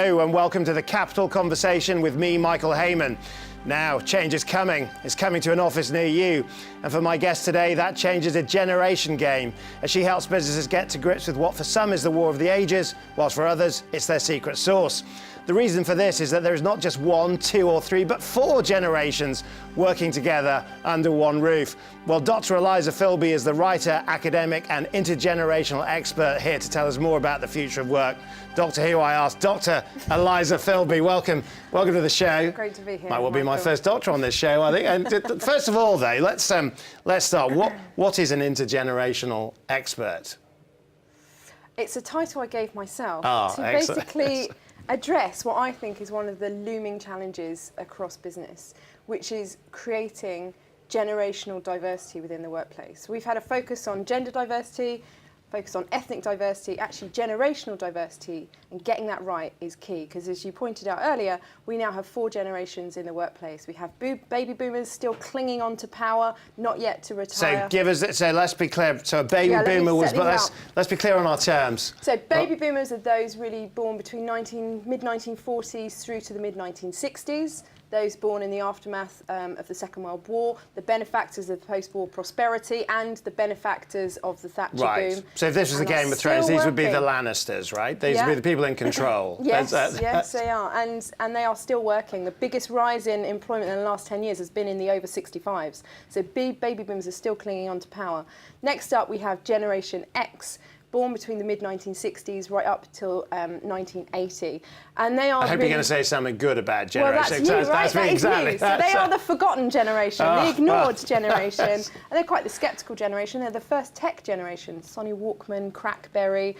Hello and welcome to the Capital Conversation with me, Michael Hayman. Now, change is coming. It's coming to an office near you. And for my guest today, that change is a generation game, as she helps businesses get to grips with what for some is the war of the ages, whilst for others, it's their secret sauce. The reason for this is that there is not just one, two or three, but four generations working together under one roof. Well, Dr. Eliza Filby is the writer, academic and intergenerational expert here to tell us more about the future of work. Doctor who I asked, Dr. Eliza Filby, welcome to the show. Great to be here. Might well be my first doctor on this show, I think. And first of all, though, let's start. What is an intergenerational expert? It's a title I gave myself to excellent. basically address what I think is one of the looming challenges across business, which is creating generational diversity within the workplace. We've had a focus on gender diversity, focus on ethnic diversity. Actually, generational diversity and getting that right is key, because as you pointed out earlier, we now have four generations in the workplace. We have baby boomers still clinging on to power, not yet to retire. So let's be clear. So a baby boomer was, but let's be clear on our terms. So baby boomers are those really born between mid-1940s through to the mid-1960s. Those born in the aftermath of the Second World War, the benefactors of post-war prosperity and the benefactors of the Thatcher boom. So if this was the Game of Thrones, these would be the Lannisters, right? These would be the people in control. Yes, yes, they are. And they are still working. The biggest rise in employment in the last 10 years has been in the over 65s. So baby boomers are still clinging on to power. Next up, we have Generation X, born between the mid-1960s right up till 1980. And they are I hope you're going to say something good about Generation X. Well, that's you, right? Exactly. So they are the forgotion generation, the ignored generation. And they're quite the sceptical generation. They're the first tech generation, Sony Walkman, Crackberry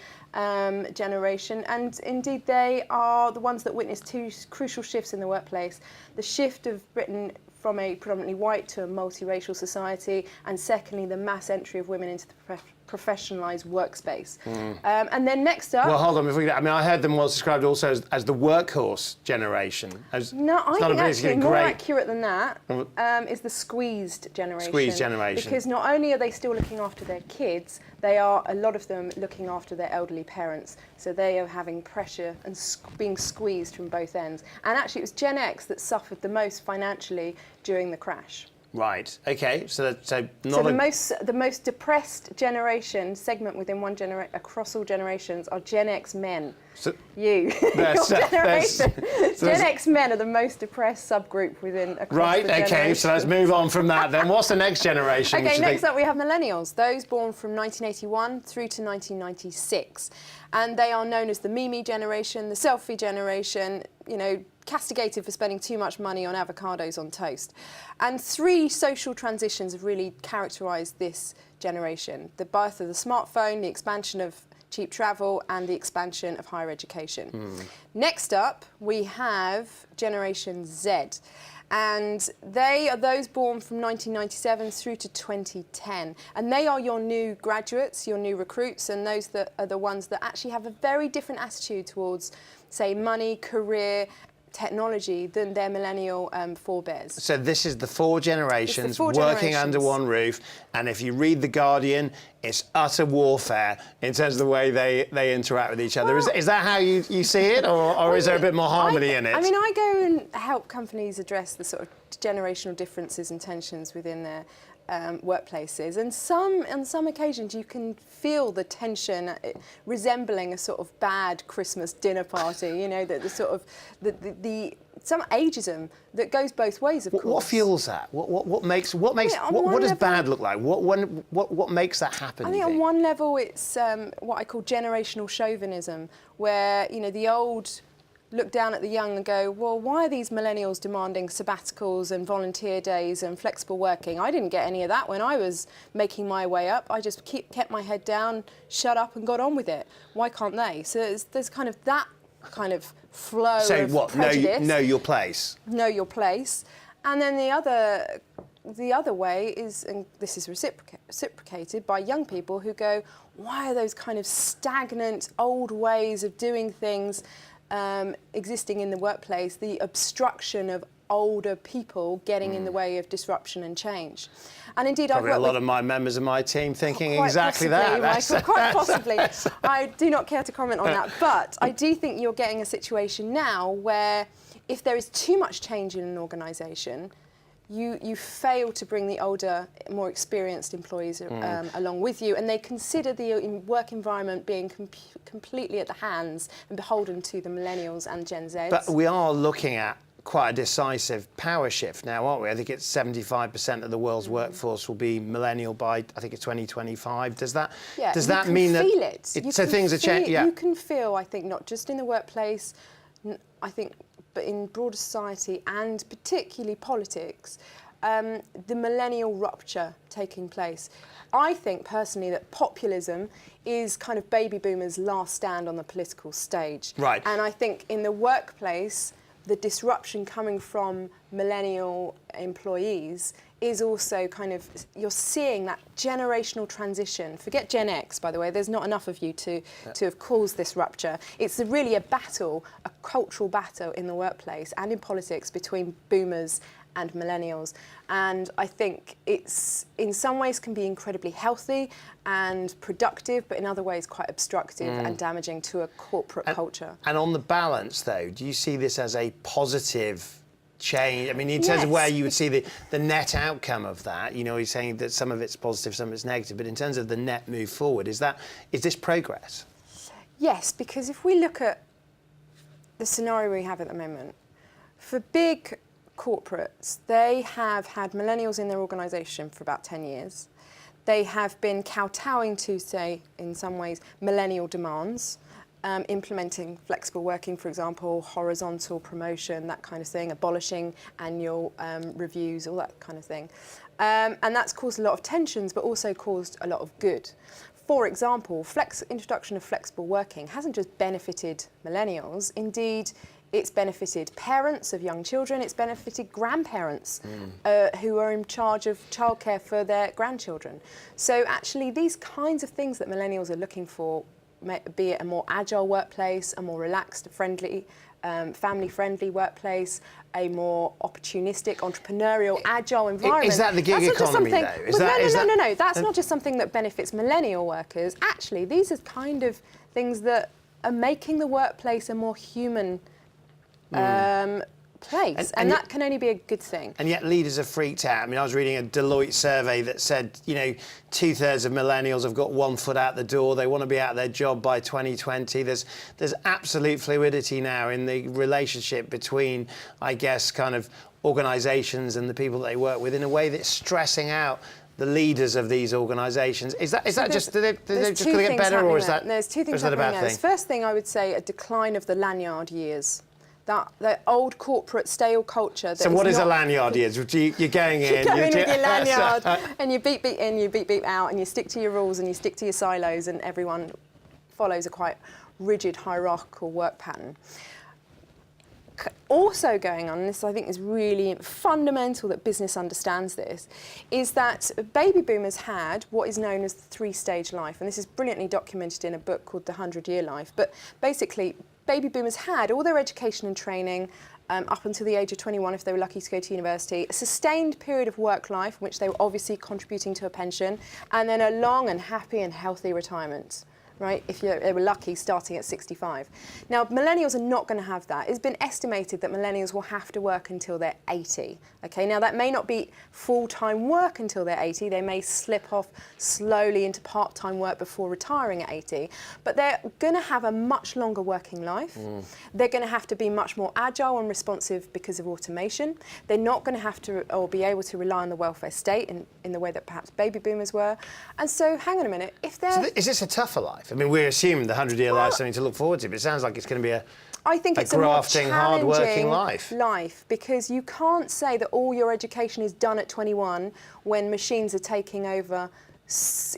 generation. And indeed, they are the ones that witnessed two crucial shifts in the workplace. The shift of Britain from a predominantly white to a multiracial society, and secondly, the mass entry of women into the professionalised workspace. And then next up... Well, hold on. I heard them once described also as the workhorse generation. No, I think actually more accurate than that is the squeezed generation. Squeezed generation. Because not only are they still looking after their kids, they are, a lot of them, looking after their elderly parents. So they are having pressure and being squeezed from both ends. And actually, it was Gen X that suffered the most financially during the crash. Right. Okay. So the most depressed generation segment within one generation across all generations are Gen X men. So your generation. Gen X men are the most depressed subgroup within across the generation. Okay. So let's move on from that then. What's the next generation? Okay. Next up, we have Millennials. Those born from 1981 through to 1996, and they are known as the meme generation, the selfie generation. You know, castigated for spending too much money on avocados on toast. And three social transitions have really characterised this generation: the birth of the smartphone, the expansion of cheap travel, and the expansion of higher education. Next up, we have Generation Z. And they are those born from 1997 through to 2010. And they are your new graduates, your new recruits, and those that are the ones that actually have a very different attitude towards, say, money, career, technology than their millennial forebears. So this is the four generations working under one roof, and if you read The Guardian, it's utter warfare in terms of the way they interact with each other. Well, is that how you see it, or is there a bit more harmony in it? I mean, I go and help companies address the sort of generational differences and tensions within their workplaces, and on some occasions you can feel the tension resembling a sort of bad Christmas dinner party. You know, the sort of some ageism that goes both ways. Of course. What fuels that? What does bad look like? What makes that happen? I think on one level it's what I call generational chauvinism, where the old look down at the young and go, well, why are these millennials demanding sabbaticals and volunteer days and flexible working? I didn't get any of that when I was making my way up. I just kept my head down, shut up and got on with it. Why can't they? So there's kind of that kind of flow of prejudice. Know your place. Know your place. And then the other way is, and this is reciprocated by young people who go, why are those kind of stagnant old ways of doing things existing in the workplace, the obstruction of older people getting in the way of disruption and change. And indeed, Probably I've a worked lot of my members of my team thinking quite exactly possibly, that. Michael, quite possibly. I do not care to comment on that, but I do think you're getting a situation now where if there is too much change in an organisation, you fail to bring the older, more experienced employees along with you, and they consider the work environment being completely at the hands and beholden to the millennials and Gen Zs. But we are looking at quite a decisive power shift now, aren't we? I think it's 75% of the world's workforce will be millennial by, I think it's 2025. Does that mean that? Feel it. So things are changing. Yeah. You can feel, I think, not just in the workplace, I think, but in broader society and particularly politics, the millennial rupture taking place. I think personally that populism is kind of baby boomers' last stand on the political stage. Right. And I think in the workplace, the disruption coming from millennial employees is also kind of, you're seeing that generational transition. Forget Gen X, by the way, there's not enough of you to have caused this rupture. It's really a battle, a cultural battle in the workplace and in politics between boomers and millennials. And I think it's, in some ways, can be incredibly healthy and productive, but in other ways quite obstructive and damaging to a corporate culture. And on the balance, though, do you see this as a positive change? I mean, in terms of where you would see the net outcome of that, you know, you're saying that some of it's positive, some of it's negative, but in terms of the net move forward, is this progress? Yes, because if we look at the scenario we have at the moment, for big corporates, they have had millennials in their organisation for about 10 years. They have been kowtowing to, say, in some ways, millennial demands, implementing flexible working, for example, horizontal promotion, that kind of thing, abolishing annual reviews, all that kind of thing. And that's caused a lot of tensions, but also caused a lot of good. For example, introduction of flexible working hasn't just benefited millennials, indeed, it's benefited parents of young children, it's benefited grandparents who are in charge of childcare for their grandchildren. So actually these kinds of things that millennials are looking for, be it a more agile workplace, a more relaxed, friendly, family-friendly workplace, a more opportunistic, entrepreneurial, agile environment. Is that the gig economy, though? No. That's not just something that benefits millennial workers. Actually, these are kind of things that are making the workplace a more human place, and that can only be a good thing. And yet leaders are freaked out. I mean, I was reading a Deloitte survey that said, you know, 2/3 of millennials have got one foot out the door. They want to be out of their job by 2020. There's absolute fluidity now in the relationship between, I guess, kind of organisations and the people that they work with in a way that's stressing out the leaders of these organisations. Is that just, do they just going to get better, or is that There's two things happening there. First thing, I would say a decline of the lanyard years. That old corporate stale culture. So what is a lanyard years? You're going in. You go in with your lanyard and you beep in, you beep out, and you stick to your rules and you stick to your silos, and everyone follows a quite rigid hierarchical work pattern. Also going on, and this I think is really fundamental that business understands this, is that baby boomers had what is known as the three-stage life, and this is brilliantly documented in a book called The 100-Year Life. But basically, baby boomers had all their education and training up until the age of 21 if they were lucky to go to university, a sustained period of work life in which they were obviously contributing to a pension, and then a long and happy and healthy retirement. Right, if they were lucky, starting at 65. Now, millennials are not going to have that. It's been estimated that millennials will have to work until they're 80. Okay, now that may not be full-time work until they're 80. They may slip off slowly into part-time work before retiring at 80. But they're going to have a much longer working life. They're going to have to be much more agile and responsive because of automation. They're not going to have to or be able to rely on the welfare state in the way that perhaps baby boomers were. And so, hang on a minute, if they're... So is this a tougher life? I mean, we're assuming the 100-year life is something to look forward to, but it sounds like it's going to be I think it's grafting, a more hard-working life, because you can't say that all your education is done at 21 when machines are taking over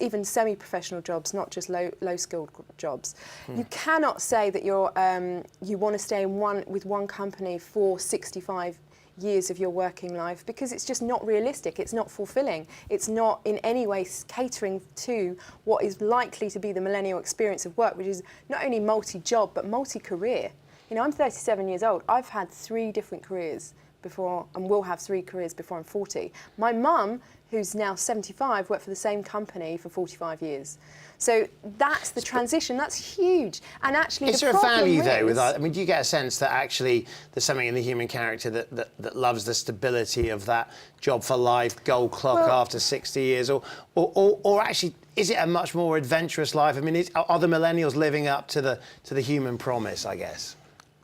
even semi-professional jobs, not just low-skilled jobs. You cannot say that you want to stay with one company for 65 years of your working life, because it's just not realistic, it's not fulfilling, it's not in any way catering to what is likely to be the millennial experience of work, which is not only multi-job but multi-career. You know, I'm 37 years old. I've had 3 different careers before, and will have 3 careers before I'm 40. My mum, who's now 75, worked for the same company for 45 years. So that's the transition. That's huge. And actually, is there a value though with that? I mean, do you get a sense that actually there's something in the human character that loves the stability of that job for life, gold clock after 60 years, or actually is it a much more adventurous life? I mean, are the millennials living up to the human promise, I guess?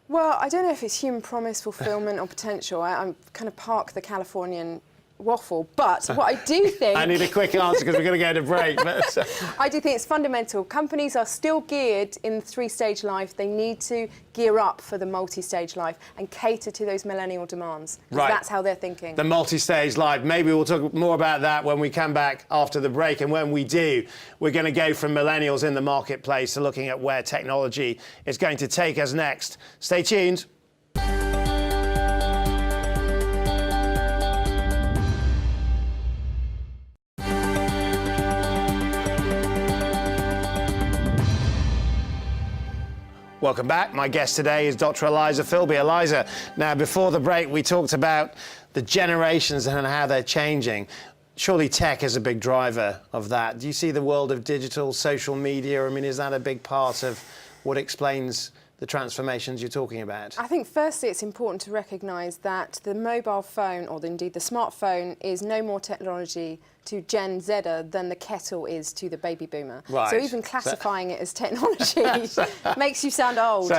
Well, I don't know if it's human promise, fulfillment, or potential. I'm kind of park the Californian waffle, but what I do think... I need a quick answer because we're going to go to break. But... I do think it's fundamental. Companies are still geared in the 3-stage life. They need to gear up for the multi-stage life and cater to those millennial demands. Right. That's how they're thinking. The multi-stage life. Maybe we'll talk more about that when we come back after the break. And when we do, we're going to go from millennials in the marketplace to looking at where technology is going to take us next. Stay tuned. Welcome back. My guest today is Dr. Eliza Filby. Eliza, now before the break we talked about the generations and how they're changing. Surely tech is a big driver of that. Do you see the world of digital, social media? I mean, is that a big part of what explains the transformations you're talking about? I think firstly it's important to recognise that the mobile phone, or indeed the smartphone, is no more technology to Gen Zer than the kettle is to the baby boomer. Right. So even classifying it as technology makes you sound old.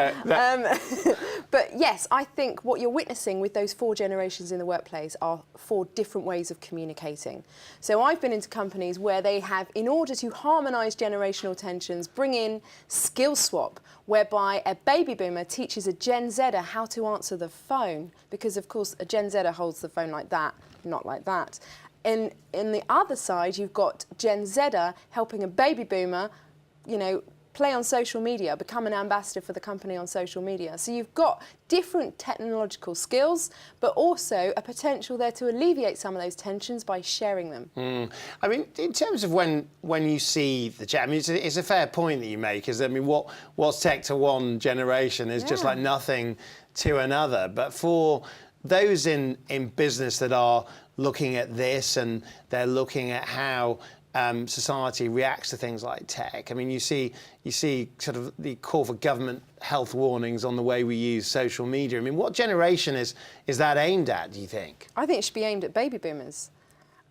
But yes, I think what you're witnessing with those 4 generations in the workplace are 4 different ways of communicating. So I've been into companies where they have, in order to harmonise generational tensions, bring in skill swap, whereby a baby boomer teaches a Gen Zer how to answer the phone, because of course a Gen Zer holds the phone like that, not like that. In the other side, you've got Gen Zer helping a baby boomer, you know, play on social media, become an ambassador for the company on social media. So you've got different technological skills, but also a potential there to alleviate some of those tensions by sharing them. I mean, in terms of when you see the chat, I mean, it's a fair point that you make, is that, I mean, what's tech to one generation is just like nothing to another. But for those in business that are looking at this and they're looking at how society reacts to things like tech. I mean, you see sort of the call for government health warnings on the way we use social media. I mean, what generation is that aimed at, do you think? I think it should be aimed at baby boomers.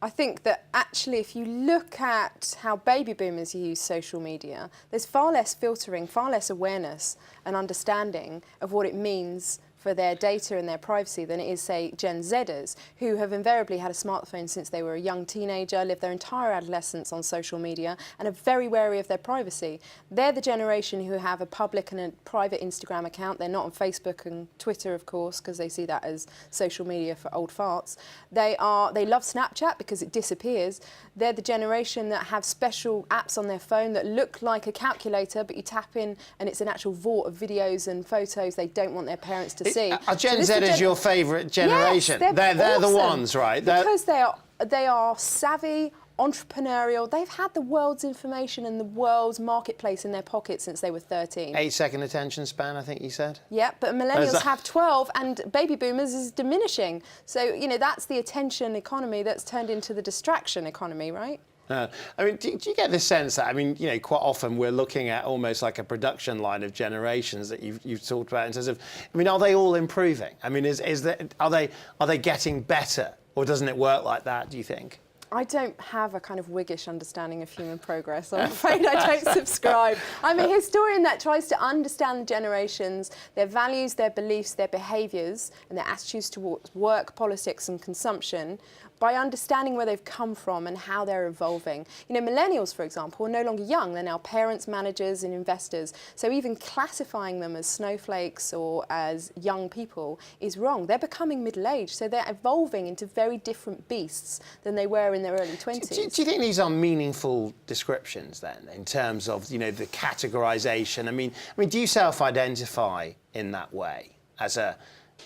I think that actually if you look at how baby boomers use social media, there's far less filtering, far less awareness and understanding of what it means for their data and their privacy than it is, say, Gen Zers, who have invariably had a smartphone since they were a young teenager, lived their entire adolescence on social media, and are very wary of their privacy. They're the generation who have a public and a private Instagram account. They're not on Facebook and Twitter, of course, because they see that as social media for old farts. They love Snapchat because it disappears. They're the generation that have special apps on their phone that look like a calculator, but you tap in and it's an actual vault of videos and photos they don't want their parents to see. Are Gen Z your favourite generation? Yes, they're awesome. the ones, right? Because they are savvy, entrepreneurial. They've had the world's information and the world's marketplace in their pocket since they were 13. 8-second attention span, I think you said. Yeah, but millennials have 12, and baby boomers is diminishing. So, you know, that's the attention economy that's turned into the distraction economy, right? I mean, do you get this sense that, I mean, you know, quite often we're looking at almost like a production line of generations that you've talked about in terms of, I mean, are they all improving? I mean, are they getting better, or doesn't it work like that, do you think? I don't have a kind of Whiggish understanding of human progress. I'm afraid I don't subscribe. I'm a historian that tries to understand the generations, their values, their beliefs, their behaviours, and their attitudes towards work, politics and consumption, by understanding where they've come from and how they're evolving. You know, millennials, for example, are no longer young. They're now parents, managers and investors. So even classifying them as snowflakes or as young people is wrong. They're becoming middle-aged, so they're evolving into very different beasts than they were in their early 20s. Do you think these are meaningful descriptions then, in terms of, you know, the categorisation? I mean, do you self-identify in that way as a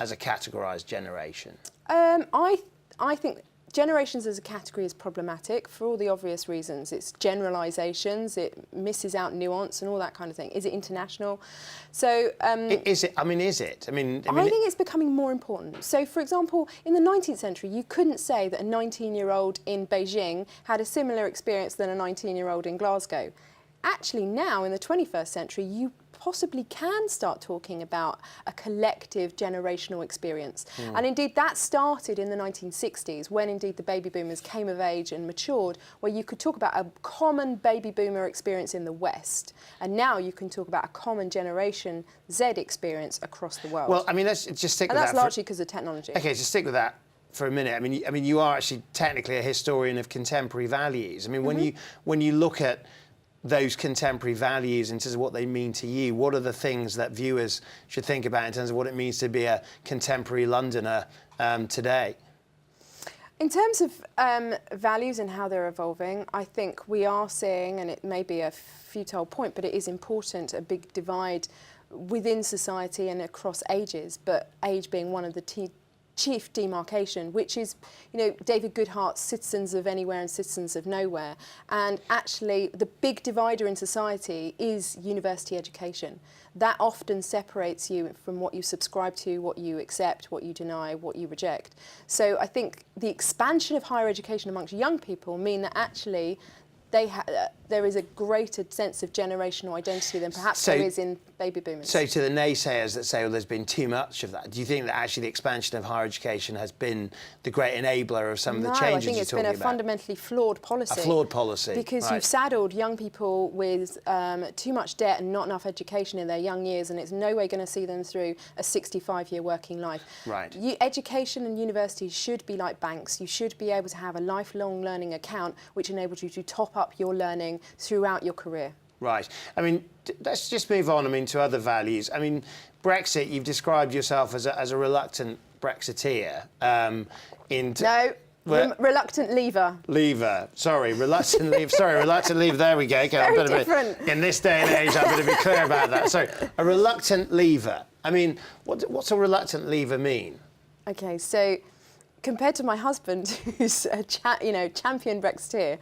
categorised generation? I think generations as a category is problematic for all the obvious reasons. It's generalisations, it misses out nuance and all that kind of thing. Is it international? So is it? I mean, is it? I think it's becoming more important. So, for example, in the 19th century, you couldn't say that a 19-year-old in Beijing had a similar experience than a 19-year-old in Glasgow. Actually, now in the 21st century, you possibly can start talking about a collective generational experience. And indeed that started in the 1960s when indeed the baby boomers came of age and matured, where you could talk about a common baby boomer experience in the West, and now you can talk about a common Generation Z experience across the world. Well, I mean, let's just stick with that. And that's largely because of technology. Okay, so stick with that for a minute. I mean, you are actually technically a historian of contemporary values. I mean, when you look at those contemporary values in terms of what they mean to you, what are the things that viewers should think about in terms of what it means to be a contemporary Londoner today? In terms of values and how they're evolving, I think we are seeing, and it may be a futile point, but it is important, a big divide within society and across ages, but age being one of the chief demarcation, which is, David Goodhart's Citizens of Anywhere and Citizens of Nowhere. And actually, the big divider in society is university education. That often separates you from what you subscribe to, what you accept, what you deny, what you reject. So I think the expansion of higher education amongst young people mean that actually there is a greater sense of generational identity than perhaps there is in baby boomers. So to the naysayers that say, well, there's been too much of that, do you think that actually the expansion of higher education has been the great enabler of some of the changes you're talking about? No, I think it's been a fundamentally flawed policy. A flawed policy. Because you've saddled young people with too much debt and not enough education in their young years, and it's no way going to see them through a 65-year working life. Right. Education and universities should be like banks. You should be able to have a lifelong learning account which enables you to top up your learning throughout your career. Right. I mean, let's just move on, to other values. I mean, Brexit, you've described yourself as a reluctant Brexiteer. Reluctant leaver. Sorry, reluctant leave. Sorry, reluctant leave. There we go. Okay, Very different. In this day and age, I'm going to be clear about that. So, a reluctant leaver. I mean, what's a reluctant leaver mean? Okay, so compared to my husband, who's a champion Brexiteer,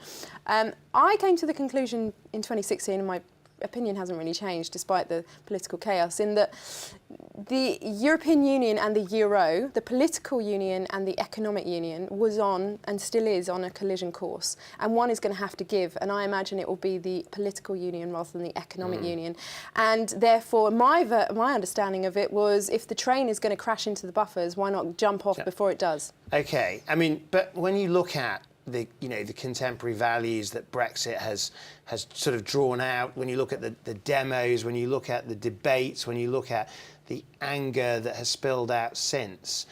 I came to the conclusion in 2016, and my opinion hasn't really changed despite the political chaos, in that the European Union and the Euro, the political union and the economic union, was on, and still is, on a collision course. And one is going to have to give, and I imagine it will be the political union rather than the economic union. And therefore, my understanding of it was, if the train is going to crash into the buffers, why not jump off before it does? Okay, but when you look at the contemporary values that Brexit has sort of drawn out, when you look at the demos, when you look at the debates, when you look at the anger that has spilled out since,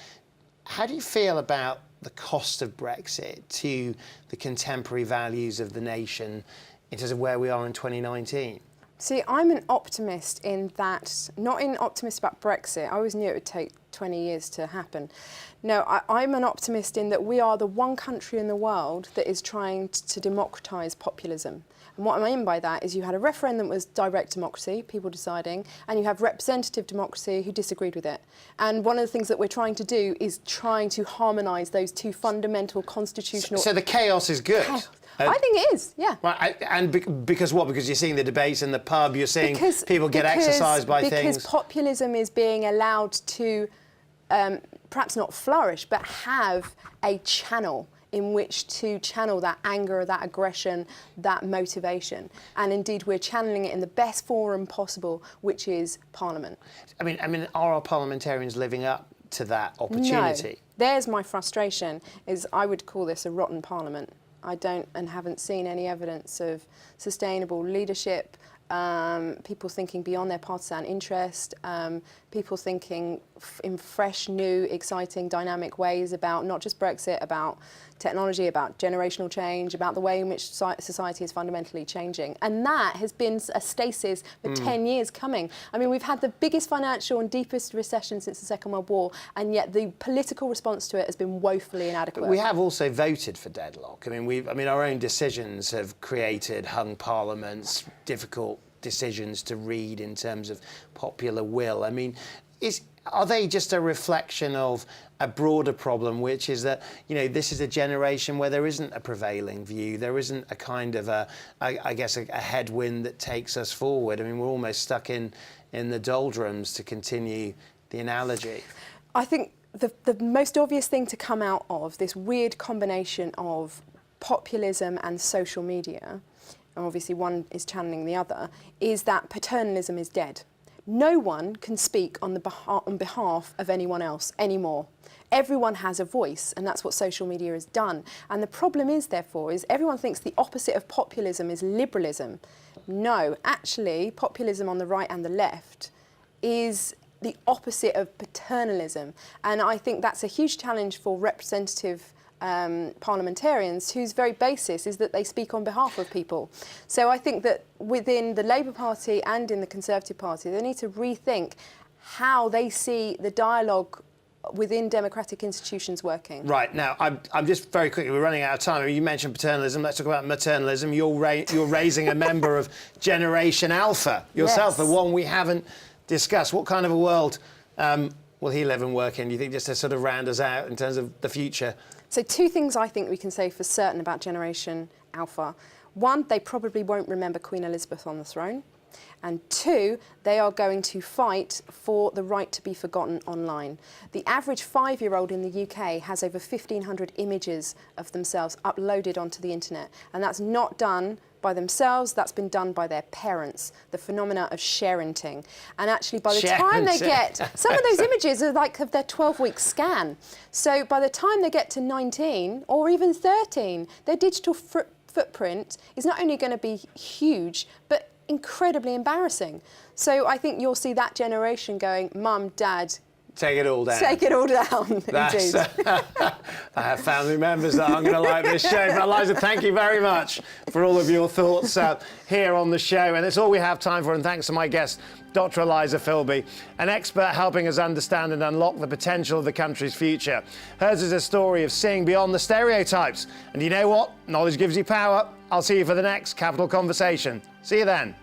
how do you feel about the cost of Brexit to the contemporary values of the nation in terms of where we are in 2019? See, I'm an optimist in that, not an optimist about Brexit. I always knew it would take 20 years to happen. No, I'm an optimist in that we are the one country in the world that is trying to democratise populism. And what I mean by that is you had a referendum that was direct democracy, people deciding, and you have representative democracy who disagreed with it. And one of the things that we're trying to do is trying to harmonise those two fundamental constitutional... So the chaos is good? I think it is, yeah. Right, and because what? Because you're seeing the debates in the pub, you're seeing people get exercised by things... Because populism is being allowed to, perhaps not flourish, but have a channel in which to channel that anger, that aggression, that motivation. And indeed, we're channeling it in the best forum possible, which is Parliament. I mean, are our parliamentarians living up to that opportunity? No. There's my frustration, is I would call this a rotten Parliament. I don't and haven't seen any evidence of sustainable leadership, people thinking beyond their partisan interest, people thinking in fresh, new, exciting, dynamic ways about not just Brexit, about technology, about generational change, about the way in which society is fundamentally changing. And that has been a stasis for 10 years coming. I mean, we've had the biggest financial and deepest recession since the Second World War, and yet the political response to it has been woefully inadequate. But we have also voted for deadlock. I mean, our own decisions have created hung parliaments, difficult decisions to read in terms of popular will. I mean, Are they just a reflection of a broader problem, which is that, this is a generation where there isn't a prevailing view, there isn't a kind of a headwind that takes us forward? I mean, we're almost stuck in the doldrums, to continue the analogy. I think the most obvious thing to come out of this weird combination of populism and social media, and obviously one is channeling the other, is that paternalism is dead. No one can speak on behalf of anyone else anymore. Everyone has a voice, and that's what social media has done. And the problem is, therefore, is everyone thinks the opposite of populism is liberalism. No, actually, populism on the right and the left is the opposite of paternalism. And I think that's a huge challenge for representative parliamentarians, whose very basis is that they speak on behalf of people. So I think that within the Labour Party and in the Conservative Party, they need to rethink how they see the dialogue within democratic institutions working. Right, now, I'm just very quickly, we're running out of time. You mentioned paternalism, let's talk about maternalism. You're raising a member of Generation Alpha yourself, Yes. The one we haven't discussed. What kind of a world will he live and work in, do you think, just to sort of round us out in terms of the future? So two things I think we can say for certain about Generation Alpha. One, they probably won't remember Queen Elizabeth on the throne. And two, they are going to fight for the right to be forgotten online. The average 5-year-old in the UK has over 1,500 images of themselves uploaded onto the internet. And that's not done by themselves, that's been done by their parents, the phenomena of sharenting. And actually, by the time they get, some of those images are like of their 12-week scan. So by the time they get to 19 or even 13, their digital footprint is not only going to be huge, but incredibly embarrassing. So I think you'll see that generation going, Mum, Dad, take it all down. Take it all down, indeed. I have family members that aren't going to like this show. But Eliza, thank you very much for all of your thoughts here on the show. And it's all we have time for. And thanks to my guest, Dr. Eliza Filby, an expert helping us understand and unlock the potential of the country's future. Hers is a story of seeing beyond the stereotypes. And you know what? Knowledge gives you power. I'll see you for the next Capital Conversation. See you then.